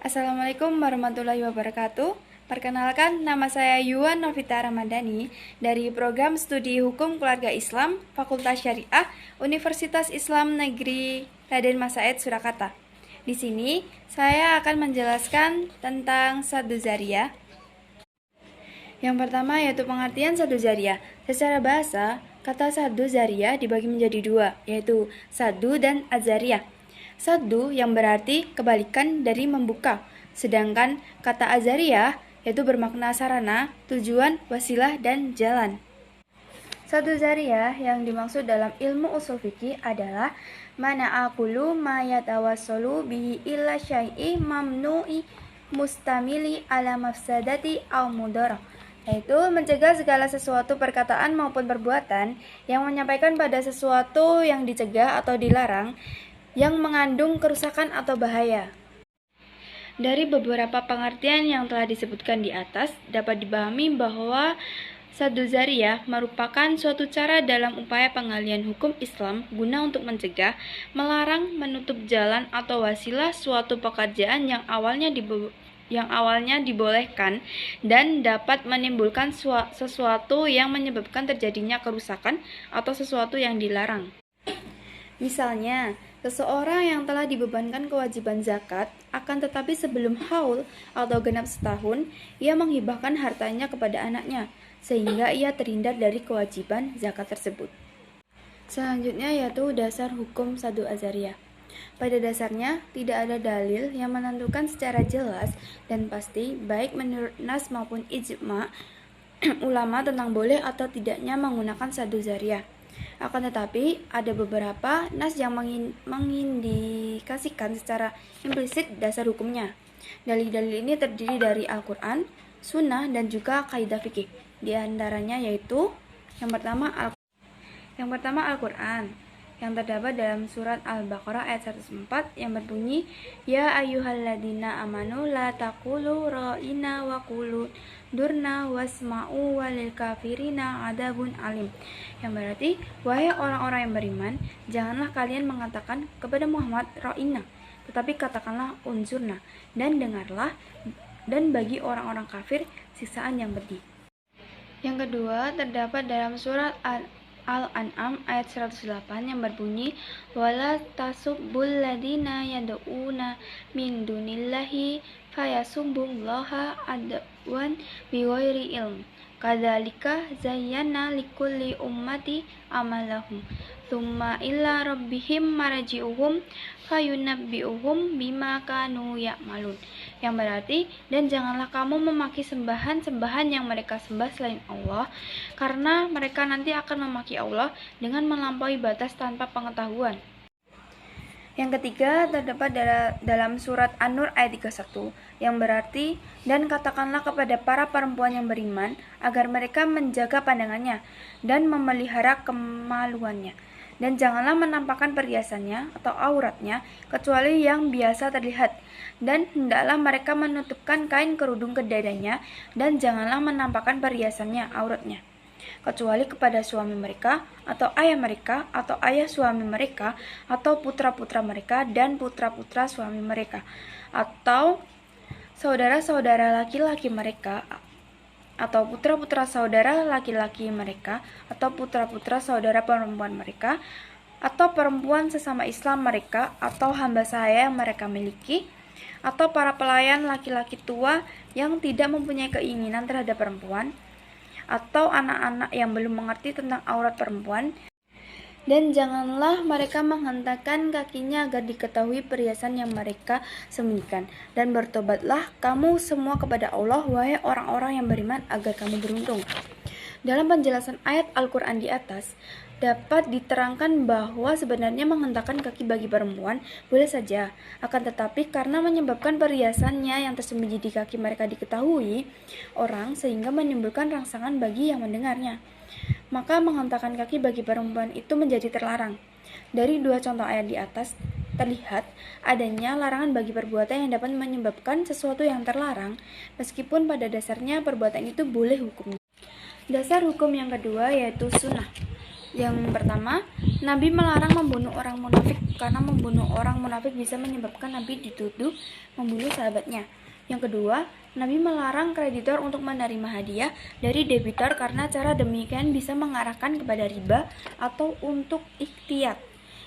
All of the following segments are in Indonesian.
Assalamualaikum warahmatullahi wabarakatuh. Perkenalkan, nama saya Yuan Novita Ramadhani dari Program Studi Hukum Keluarga Islam, Fakultas Syariah, Universitas Islam Negeri Raden Mas Said, Surakarta. Di sini, saya akan menjelaskan tentang Saddu Zariyah. Yang pertama yaitu pengertian Saddu Zariyah. Secara bahasa, kata Saddu Zariyah dibagi menjadi dua, yaitu Saddu dan Azariyah. Saddu yang berarti kebalikan dari membuka, sedangkan kata azariyah yaitu bermakna sarana, tujuan, wasilah, dan jalan. Saddu zariyah yang dimaksud dalam ilmu usul fikih adalah mana aqulu ma yatawassalu bihi illa syai'i mamnu'i mustamili ala mafsadati au mudarah, yaitu mencegah segala sesuatu perkataan maupun perbuatan yang menyampaikan pada sesuatu yang dicegah atau dilarang yang mengandung kerusakan atau bahaya. Dari beberapa pengertian yang telah disebutkan di atas, dapat dipahami bahwa Saddu Zariyah merupakan suatu cara dalam upaya pengalihan hukum Islam guna untuk mencegah, melarang, menutup jalan atau wasilah suatu pekerjaan yang awalnya dibolehkan dan dapat menimbulkan sesuatu yang menyebabkan terjadinya kerusakan atau sesuatu yang dilarang. Misalnya, seseorang yang telah dibebankan kewajiban zakat, akan tetapi sebelum haul atau genap setahun, ia menghibahkan hartanya kepada anaknya, sehingga ia terhindar dari kewajiban zakat tersebut. Selanjutnya yaitu dasar hukum Saddu Azariyah. Pada dasarnya, tidak ada dalil yang menentukan secara jelas dan pasti, baik menurut nas maupun ijma' ulama tentang boleh atau tidaknya menggunakan Saddu Zariyah. Akan tetapi, ada beberapa nas yang mengindikasikan secara implisit dasar hukumnya. Dalil-dalil ini terdiri dari Al-Quran, Sunnah, dan juga kaidah fikih. Di antaranya yaitu yang pertama Al-Quran, yang terdapat dalam surat Al-Baqarah ayat 104 yang berbunyi, Ya ayyuhalladzina amanu la taqulu ra'ina wa qulu durna wasma'u walil kafirina adabun alim. Yang berarti, wahai orang-orang yang beriman, janganlah kalian mengatakan kepada Muhammad ra'ina, tetapi katakanlah unzurna, dan dengarlah, dan bagi orang-orang kafir siksaan yang pedih. Yang kedua terdapat dalam surat Al-An'am ayat 108 yang berbunyi, wala tasubbul ladina yad'una min dunillahi fayasubbullaha adwan bighairi ilm. Kadzalika zayyana likulli ummati amalahum tsumma ila rabbihim marji'uhum fayunabbi'uhum bima kanu ya'malun. Yang berarti, dan janganlah kamu memaki sembahan-sembahan yang mereka sembah selain Allah, karena mereka nanti akan memaki Allah dengan melampaui batas tanpa pengetahuan. Yang ketiga terdapat dalam surat An-Nur ayat 31 yang berarti, dan katakanlah kepada para perempuan yang beriman agar mereka menjaga pandangannya dan memelihara kemaluannya, dan janganlah menampakkan perhiasannya atau auratnya kecuali yang biasa terlihat, dan hendaklah mereka menutupkan kain kerudung ke dadanya, dan janganlah menampakkan perhiasannya auratnya kecuali kepada suami mereka, atau ayah mereka, atau ayah suami mereka, atau putra-putra mereka, dan putra-putra suami mereka, atau saudara-saudara laki-laki mereka, atau putra-putra saudara laki-laki mereka, atau putra-putra saudara perempuan mereka, atau perempuan sesama Islam mereka, atau hamba sahaya yang mereka miliki, atau para pelayan laki-laki tua yang tidak mempunyai keinginan terhadap perempuan, atau anak-anak yang belum mengerti tentang aurat perempuan, dan janganlah mereka menghentakkan kakinya agar diketahui perhiasan yang mereka sembunyikan, dan bertobatlah kamu semua kepada Allah, wahai orang-orang yang beriman, agar kamu beruntung. Dalam penjelasan ayat Al-Quran di atas, dapat diterangkan bahwa sebenarnya menghentakkan kaki bagi perempuan boleh saja, akan tetapi karena menyebabkan perhiasannya yang tersembunyi di kaki mereka diketahui orang sehingga menimbulkan rangsangan bagi yang mendengarnya, maka menghentakkan kaki bagi perempuan itu menjadi terlarang. Dari dua contoh ayat di atas terlihat adanya larangan bagi perbuatan yang dapat menyebabkan sesuatu yang terlarang, meskipun pada dasarnya perbuatan itu boleh hukumnya. Dasar hukum yang kedua yaitu sunnah. Yang pertama, Nabi melarang membunuh orang munafik karena membunuh orang munafik bisa menyebabkan Nabi dituduh membunuh sahabatnya. Yang kedua, Nabi melarang kreditor untuk menerima hadiah dari debitor karena cara demikian bisa mengarahkan kepada riba atau untuk ikhtiyat.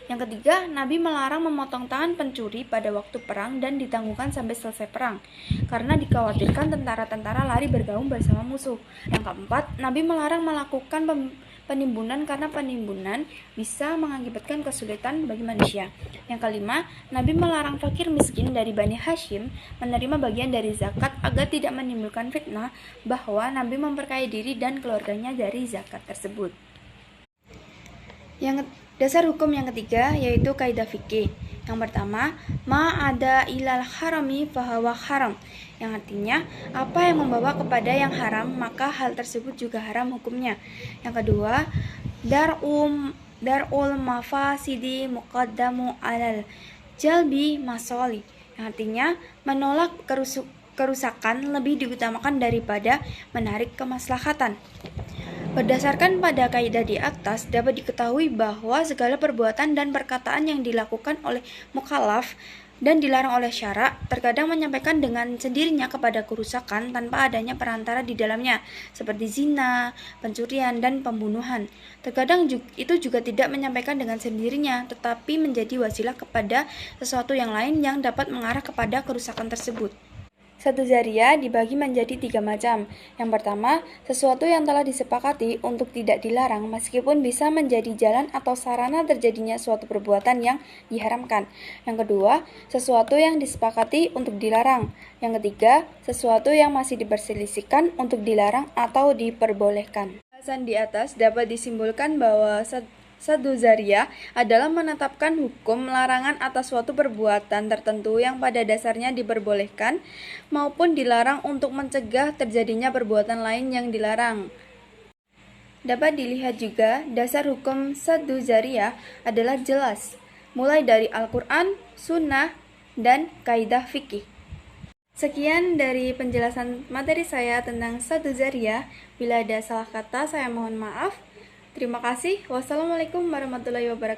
Yang ketiga, Nabi melarang memotong tangan pencuri pada waktu perang dan ditangguhkan sampai selesai perang, karena dikhawatirkan tentara-tentara lari bergaung bersama musuh. Yang keempat, Nabi melarang melakukan penimbunan karena penimbunan bisa mengakibatkan kesulitan bagi manusia. Yang kelima, Nabi melarang fakir miskin dari Bani Hashim menerima bagian dari zakat agar tidak menimbulkan fitnah bahwa Nabi memperkaya diri dan keluarganya dari zakat tersebut. Dasar hukum yang ketiga yaitu kaidah fikih. Yang pertama, ma ada ilal harami fahawa haram, yang artinya apa yang membawa kepada yang haram maka hal tersebut juga haram hukumnya. Yang kedua, darul mafasidi muqaddamu alal jalbi masoli, yang artinya menolak kerusakan lebih diutamakan daripada menarik kemaslahatan. Berdasarkan pada kaidah di atas, dapat diketahui bahwa segala perbuatan dan perkataan yang dilakukan oleh mukallaf dan dilarang oleh syara terkadang menyampaikan dengan sendirinya kepada kerusakan tanpa adanya perantara di dalamnya, seperti zina, pencurian, dan pembunuhan. Terkadang itu juga tidak menyampaikan dengan sendirinya, tetapi menjadi wasilah kepada sesuatu yang lain yang dapat mengarah kepada kerusakan tersebut. Satu zaria dibagi menjadi 3 macam. Yang pertama, sesuatu yang telah disepakati untuk tidak dilarang meskipun bisa menjadi jalan atau sarana terjadinya suatu perbuatan yang diharamkan. Yang kedua, sesuatu yang disepakati untuk dilarang. Yang ketiga, sesuatu yang masih diperselisihkan untuk dilarang atau diperbolehkan. Bahasan di atas dapat disimpulkan bahwa Saddu Zariyah adalah menetapkan hukum larangan atas suatu perbuatan tertentu yang pada dasarnya diperbolehkan maupun dilarang untuk mencegah terjadinya perbuatan lain yang dilarang. Dapat dilihat juga, dasar hukum Saddu Zariyah adalah jelas, mulai dari Al-Quran, Sunnah, dan kaidah fikih. Sekian dari penjelasan materi saya tentang Saddu Zariyah. Bila ada salah kata, saya mohon maaf. Terima kasih. Wassalamualaikum warahmatullahi wabarakatuh.